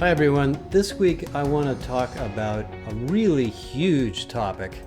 Hi everyone. This week I want to talk about a really huge topic.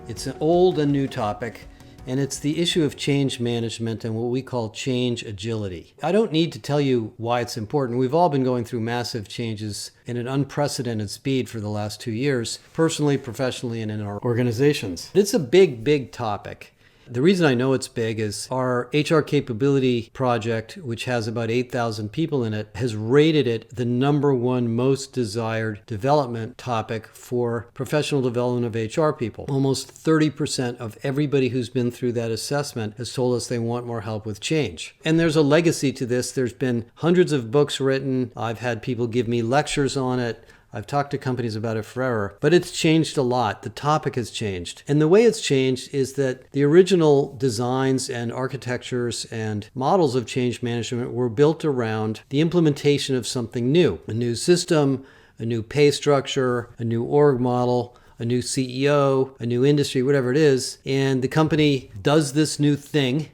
It's an old and new topic, and it's the issue of change management and what we call change agility. I don't need to tell you why it's important. We've all been going through massive changes in an unprecedented speed for the last 2 years, personally, professionally, and in our organizations. It's a big, big topic. The reason I know it's big is our HR capability project, which has about 8,000 people in it, has rated it the number one most desired development topic for professional development of HR people. Almost 30% of everybody who's been through that assessment has told us they want more help with change. And there's a legacy to this. There's been hundreds of books written. I've had people give me lectures on it. I've talked to companies about it forever, but it's changed a lot. The topic has changed. And the way it's changed is that the original designs and architectures and models of change management were built around the implementation of something new, a new system, a new pay structure, a new org model, a new CEO, a new industry, whatever it is. And the company does this new thing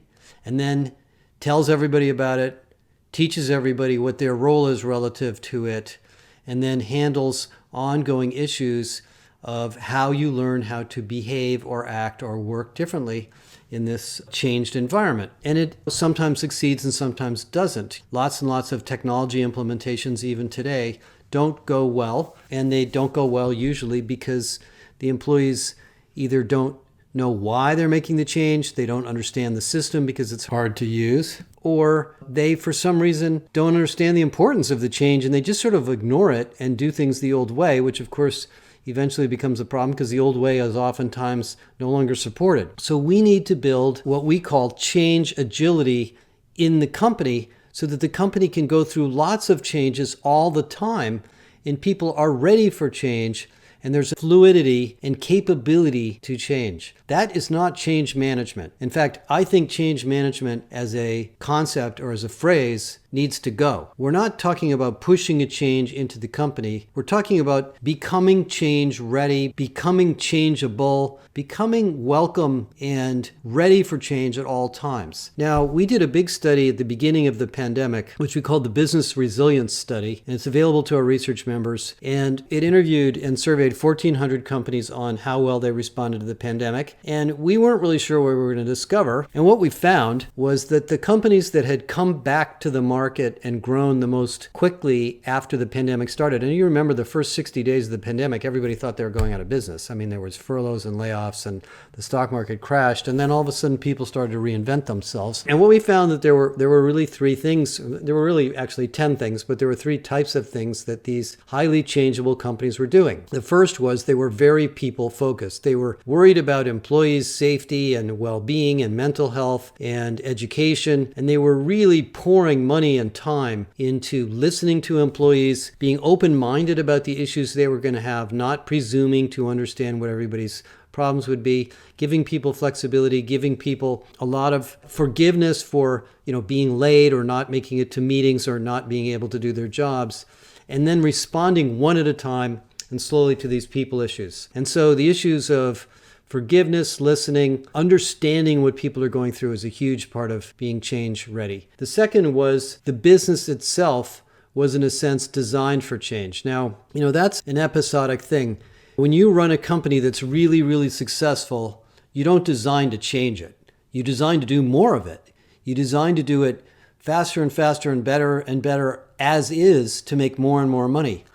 and then tells everybody about it, teaches everybody what their role is relative to it, and then handles ongoing issues of how you learn how to behave or act or work differently in this changed environment. And it sometimes succeeds and sometimes doesn't. Lots and lots of technology implementations even today don't go well, and they don't go well usually because the employees either don't know why they're making the change, they don't understand the system because it's hard to use, or they, for some reason, don't understand the importance of the change and they just sort of ignore it and do things the old way, which of course eventually becomes a problem because the old way is oftentimes no longer supported. So we need to build what we call change agility in the company so that the company can go through lots of changes all the time and people are ready for change. And there's fluidity and capability to change. That is not change management. In fact, I think change management as a concept or as a phrase needs to go. We're not talking about pushing a change into the company. We're talking about becoming change ready, becoming changeable, becoming welcome and ready for change at all times. Now, we did a big study at the beginning of the pandemic, which we called the Business Resilience Study, and it's available to our research members. And it interviewed and surveyed 1,400 companies on how well they responded to the pandemic. And we weren't really sure what we were going to discover. And what we found was that the companies that had come back to the market and grown the most quickly after the pandemic started, and you remember the first 60 days of the pandemic, everybody thought they were going out of business. I mean, there was furloughs and layoffs and the stock market crashed. And then all of a sudden people started to reinvent themselves. And what we found that there were really three things. There were really actually 10 things, but there were three types of things that these highly changeable companies were doing. The first was they were very people focused. They were worried about employees' safety and well-being and mental health and education. And they were really pouring money and time into listening to employees, being open-minded about the issues they were going to have, not presuming to understand what everybody's problems would be, giving people flexibility, giving people a lot of forgiveness for, being late or not making it to meetings or not being able to do their jobs, and then responding one at a time and slowly to these people issues. And so the issues of forgiveness, listening, understanding what people are going through is a huge part of being change ready. The second was the business itself was in a sense designed for change. Now, that's an episodic thing. When you run a company that's really, really successful, you don't design to change it. You design to do more of it. You design to do it faster and faster and better as is to make more and more money.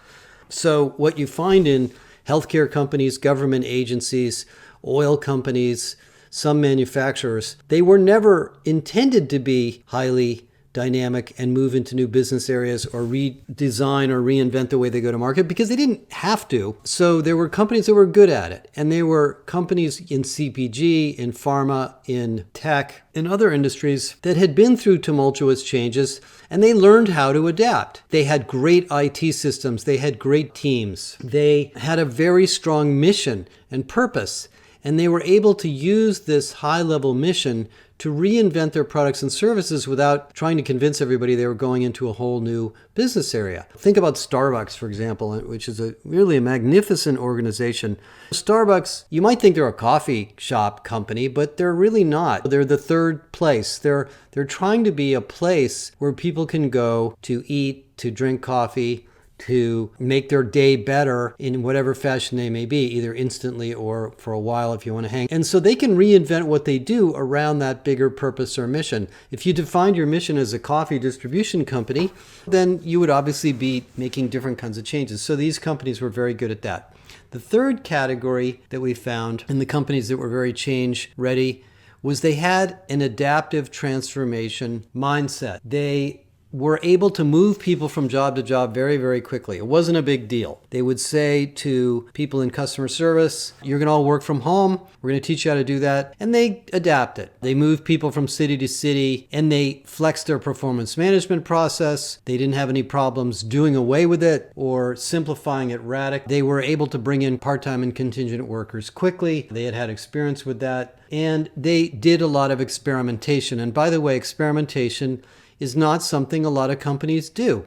So what you find in healthcare companies, government agencies, oil companies, some manufacturers, they were never intended to be highly dynamic and move into new business areas or redesign or reinvent the way they go to market because they didn't have to. So there were companies that were good at it. And they were companies in CPG, in pharma, in tech, in other industries that had been through tumultuous changes and they learned how to adapt. They had great IT systems. They had great teams. They had a very strong mission and purpose. And they were able to use this high-level mission to reinvent their products and services without trying to convince everybody they were going into a whole new business area. Think about Starbucks, for example, which is really a magnificent organization. Starbucks, you might think they're a coffee shop company, but they're really not. They're the third place. They're trying to be a place where people can go to eat, to drink coffee, to make their day better in whatever fashion they may be, either instantly or for a while if you want to hang. And so they can reinvent what they do around that bigger purpose or mission. If you defined your mission as a coffee distribution company, then you would obviously be making different kinds of changes. So these companies were very good at that. The third category that we found in the companies that were very change ready was they had an adaptive transformation mindset. They were able to move people from job to job very, very quickly. It wasn't a big deal. They would say to people in customer service, you're going to all work from home. We're going to teach you how to do that. And they adapt it. They moved people from city to city and they flexed their performance management process. They didn't have any problems doing away with it or simplifying it radically. They were able to bring in part-time and contingent workers quickly. They had experience with that. And they did a lot of experimentation. And by the way, experimentation is not something a lot of companies do.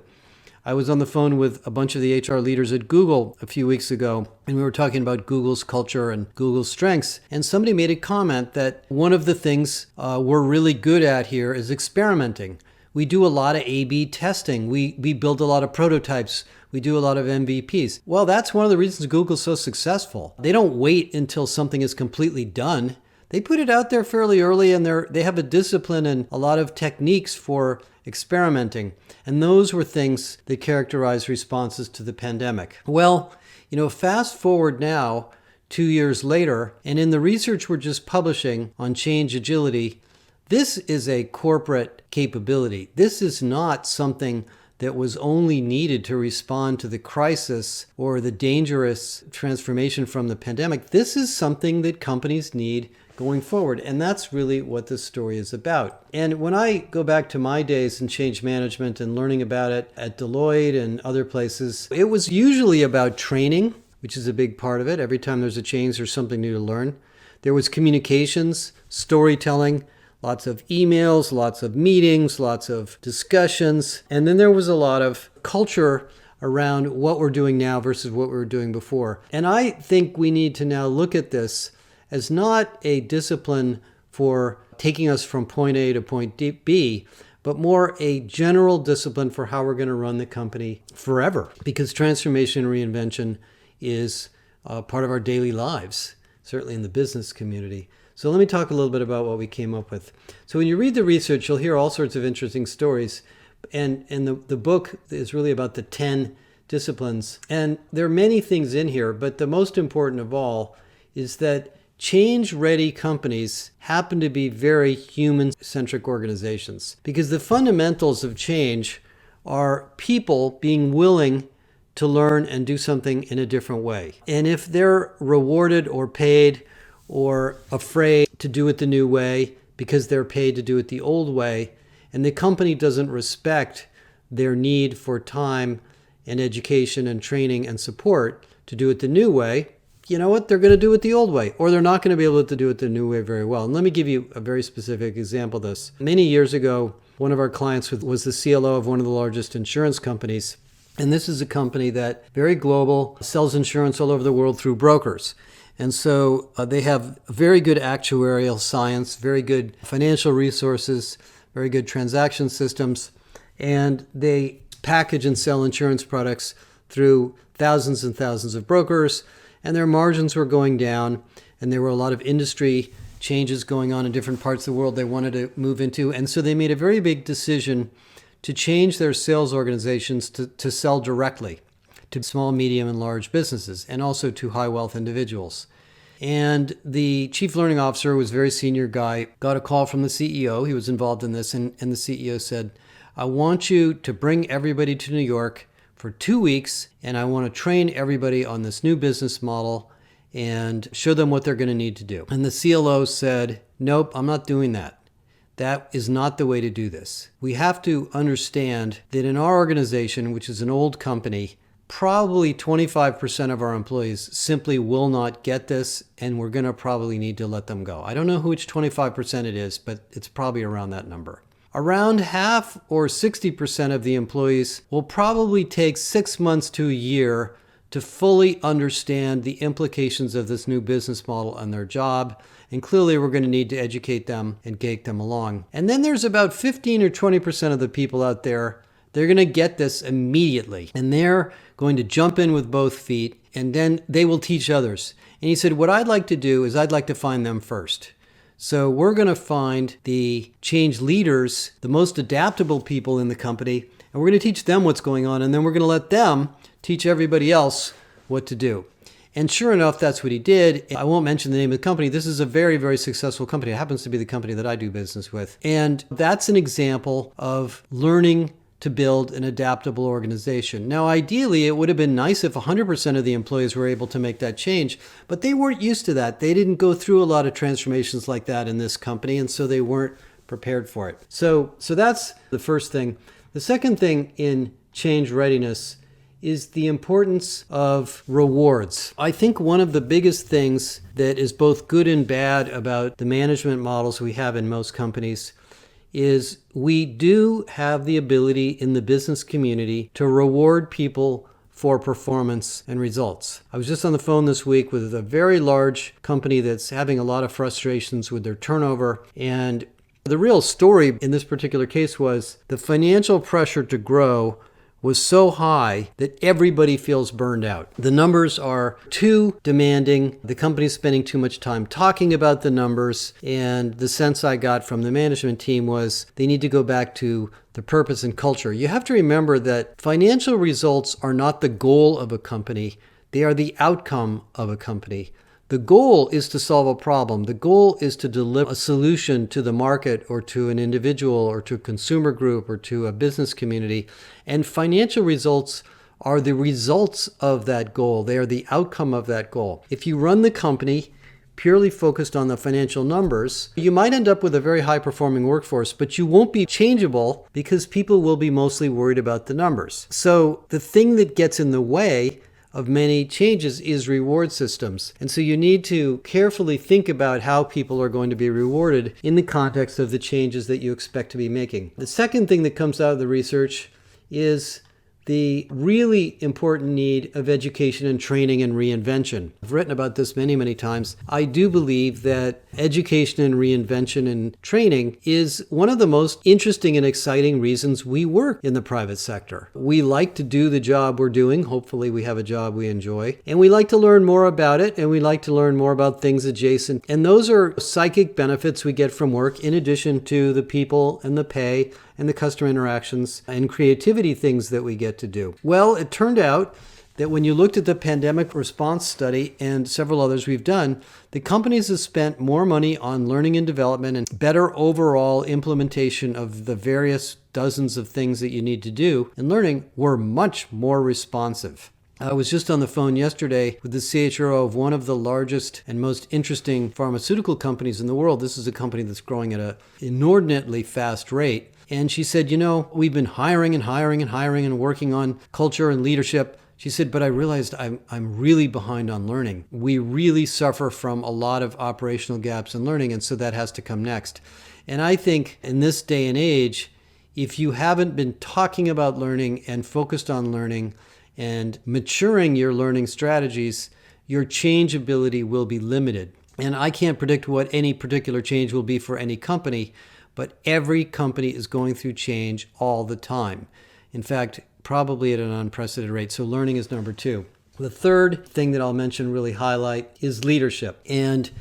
I was on the phone with a bunch of the HR leaders at Google a few weeks ago, and we were talking about Google's culture and Google's strengths. And somebody made a comment that one of the things we're really good at here is experimenting. We do a lot of A/B testing. We build a lot of prototypes. We do a lot of MVPs. Well, that's one of the reasons Google's so successful. They don't wait until something is completely done. They put it out there fairly early, and they have a discipline and a lot of techniques for experimenting. And those were things that characterized responses to the pandemic. Well, fast forward now, 2 years later, and in the research we're just publishing on Change Agility, this is a corporate capability. This is not something that was only needed to respond to the crisis or the dangerous transformation from the pandemic. This is something that companies need going forward. And that's really what this story is about. And when I go back to my days in change management and learning about it at Deloitte and other places, it was usually about training, which is a big part of it. Every time there's a change, there's something new to learn. There was communications, storytelling, lots of emails, lots of meetings, lots of discussions. And then there was a lot of culture around what we're doing now versus what we were doing before. And I think we need to now look at this as not a discipline for taking us from point A to point B, but more a general discipline for how we're going to run the company forever. Because transformation and reinvention is part of our daily lives, certainly in the business community. So let me talk a little bit about what we came up with. So when you read the research, you'll hear all sorts of interesting stories. And the book is really about the 10 disciplines. And there are many things in here, but the most important of all is that change-ready companies happen to be very human-centric organizations because the fundamentals of change are people being willing to learn and do something in a different way. And if they're rewarded or paid or afraid to do it the new way because they're paid to do it the old way, and the company doesn't respect their need for time and education and training and support to do it the new way, you know what? They're going to do it the old way, or they're not going to be able to do it the new way very well. And let me give you a very specific example of this. Many years ago, one of our clients was the CLO of one of the largest insurance companies. And this is a company that very global, sells insurance all over the world through brokers. And so they have very good actuarial science, very good financial resources, very good transaction systems, and they package and sell insurance products through thousands and thousands of brokers, and their margins were going down, and there were a lot of industry changes going on in different parts of the world they wanted to move into. And so they made a very big decision to change their sales organizations to sell directly to small, medium, and large businesses, and also to high wealth individuals. And the chief learning officer was a very senior guy, got a call from the CEO. He was involved in this, and the CEO said, I want you to bring everybody to New York for 2 weeks, and I want to train everybody on this new business model and show them what they're going to need to do. And the CLO said, nope, I'm not doing that. That is not the way to do this. We have to understand that in our organization, which is an old company, probably 25% of our employees simply will not get this, and we're going to probably need to let them go. I don't know which 25% it is, but it's probably around that number. Around half or 60% of the employees will probably take 6 months to a year to fully understand the implications of this new business model on their job. And clearly we're going to need to educate them and take them along. And then there's about 15 or 20% of the people out there They're going to get this immediately, and they're going to jump in with both feet, and then they will teach others. And he said, what I'd like to do is I'd like to find them first. So we're going to find the change leaders, the most adaptable people in the company, and we're going to teach them what's going on, and then we're going to let them teach everybody else what to do. And sure enough, that's what he did. I won't mention the name of the company. This is a very, very successful company. It happens to be the company that I do business with. And that's an example of learning to build an adaptable organization. Now, ideally, it would have been nice if 100% of the employees were able to make that change, but they weren't used to that. They didn't go through a lot of transformations like that in this company, and so they weren't prepared for it. So that's the first thing. The second thing in change readiness is the importance of rewards. I think one of the biggest things that is both good and bad about the management models we have in most companies is we do have the ability in the business community to reward people for performance and results. I was just on the phone this week with a very large company that's having a lot of frustrations with their turnover, and the real story in this particular case was the financial pressure to grow was so high that everybody feels burned out. The numbers are too demanding. The company's spending too much time talking about the numbers. And the sense I got from the management team was they need to go back to the purpose and culture. You have to remember that financial results are not the goal of a company. They are the outcome of a company. The goal is to solve a problem. The goal is to deliver a solution to the market or to an individual or to a consumer group or to a business community. And financial results are the results of that goal. They are the outcome of that goal. If you run the company purely focused on the financial numbers, you might end up with a very high-performing workforce, but you won't be changeable because people will be mostly worried about the numbers. So the thing that gets in the way of many changes is reward systems. And so you need to carefully think about how people are going to be rewarded in the context of the changes that you expect to be making. The second thing that comes out of the research is the really important need of education and training and reinvention. I've written about this many, many times. I do believe that education and reinvention and training is one of the most interesting and exciting reasons we work in the private sector. We like to do the job we're doing. Hopefully we have a job we enjoy. And we like to learn more about it, and we like to learn more about things adjacent. And those are psychic benefits we get from work in addition to the people and the pay and the customer interactions and creativity things that we get to do. Well, it turned out that when you looked at the pandemic response study and several others we've done, the companies have spent more money on learning and development and better overall implementation of the various dozens of things that you need to do in learning were much more responsive. I was just on the phone yesterday with the CHRO of one of the largest and most interesting pharmaceutical companies in the world. This is a company that's growing at an inordinately fast rate. And she said, we've been hiring and working on culture and leadership. She said, but I realized I'm really behind on learning. We really suffer from a lot of operational gaps in learning, and so that has to come next. And I think in this day and age, if you haven't been talking about learning and focused on learning and maturing your learning strategies, your change ability will be limited. And I can't predict what any particular change will be for any company, but every company is going through change all the time. In fact, probably at an unprecedented rate. So learning is number two. The third thing that I'll mention, really highlight, is leadership. And,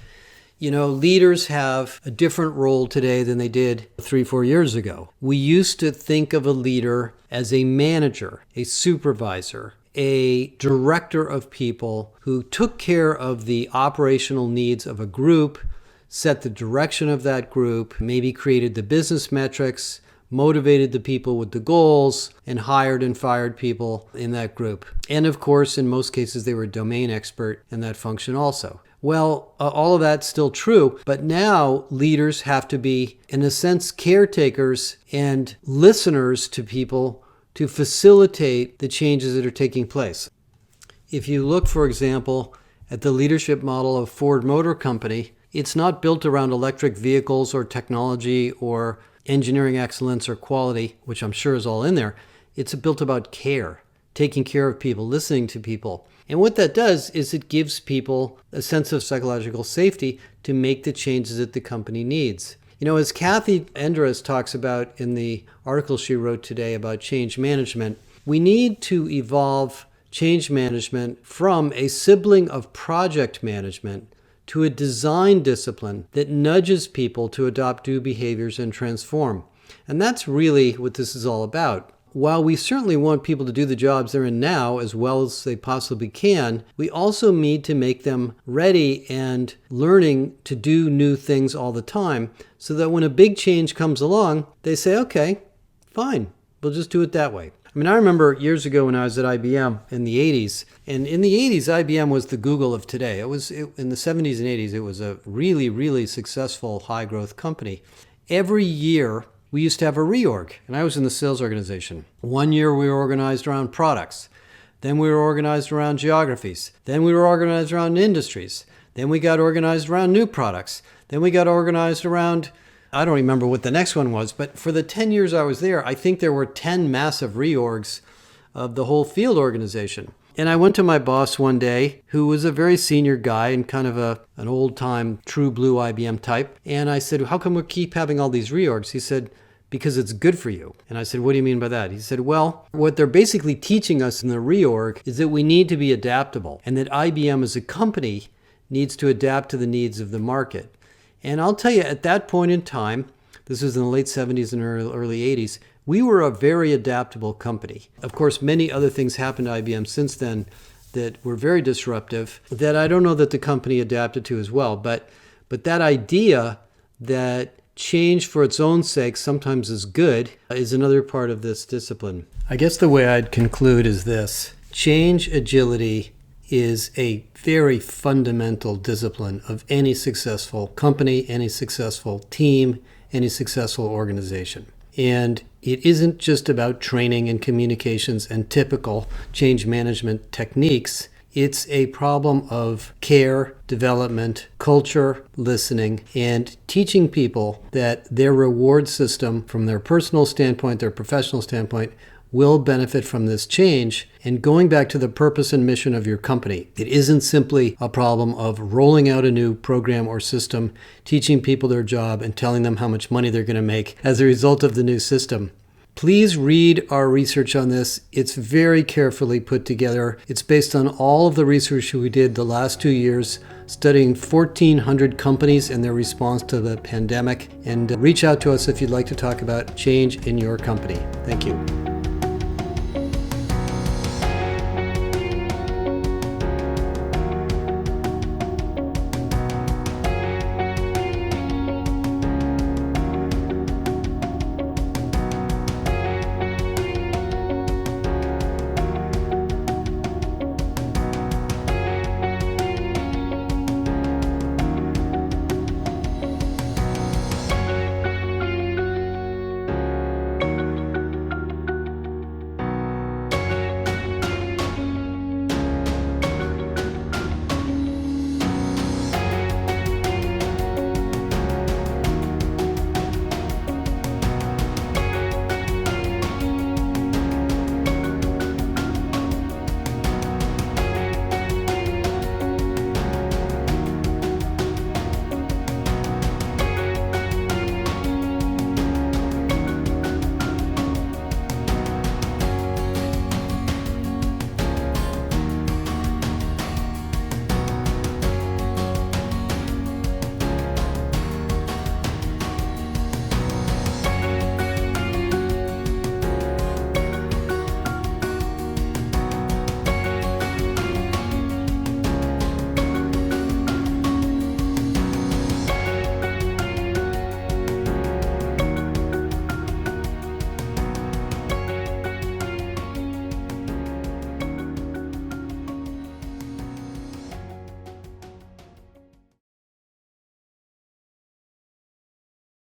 leaders have a different role today than they did 3-4 years ago. We used to think of a leader as a manager, a supervisor, a director of people who took care of the operational needs of a group, set the direction of that group, maybe created the business metrics, motivated the people with the goals, and hired and fired people in that group. And of course, in most cases, they were a domain expert in that function also. Well, all of that's still true, but now leaders have to be, in a sense, caretakers and listeners to people to facilitate the changes that are taking place. If you look, for example, at the leadership model of Ford Motor Company, it's not built around electric vehicles or technology or engineering excellence or quality, which I'm sure is all in there. It's built about care, taking care of people, listening to people. And what that does is it gives people a sense of psychological safety to make the changes that the company needs. As Kathy Endres talks about in the article she wrote today about change management, we need to evolve change management from a sibling of project management to a design discipline that nudges people to adopt new behaviors and transform. And that's really what this is all about. While we certainly want people to do the jobs they're in now as well as they possibly can, we also need to make them ready and learning to do new things all the time so that when a big change comes along, they say, okay, fine, we'll just do it that way. I remember years ago when I was at IBM in the 80s, and in the 80s, IBM was the Google of today. In the 70s and 80s, it was a really, really successful high-growth company. Every year, we used to have a reorg, and I was in the sales organization. One year we were organized around products. Then we were organized around geographies. Then we were organized around industries. Then we got organized around new products. Then we got organized around, I don't remember what the next one was, but for the 10 years I was there, I think there were 10 massive reorgs of the whole field organization. And I went to my boss one day, who was a very senior guy and kind of an old-time true blue IBM type. And I said, how come we keep having all these reorgs? He said, because it's good for you. And I said, what do you mean by that? He said, well, what they're basically teaching us in the reorg is that we need to be adaptable and that IBM as a company needs to adapt to the needs of the market. And I'll tell you, at that point in time, this was in the late 70s and early 80s, we were a very adaptable company. Of course, many other things happened to IBM since then that were very disruptive that I don't know that the company adapted to as well. But that idea that change for its own sake sometimes is good is another part of this discipline. I guess the way I'd conclude is this. Change agility is a very fundamental discipline of any successful company, any successful team, any successful organization. And it isn't just about training and communications and typical change management techniques. It's a problem of care, development, culture, listening, and teaching people that their reward system from their personal standpoint, their professional standpoint, will benefit from this change. And going back to the purpose and mission of your company, it isn't simply a problem of rolling out a new program or system, teaching people their job, and telling them how much money they're going to make as a result of the new system. Please read our research on this. It's very carefully put together. It's based on all of the research we did the last 2 years, studying 1,400 companies and their response to the pandemic. And reach out to us if you'd like to talk about change in your company. Thank you.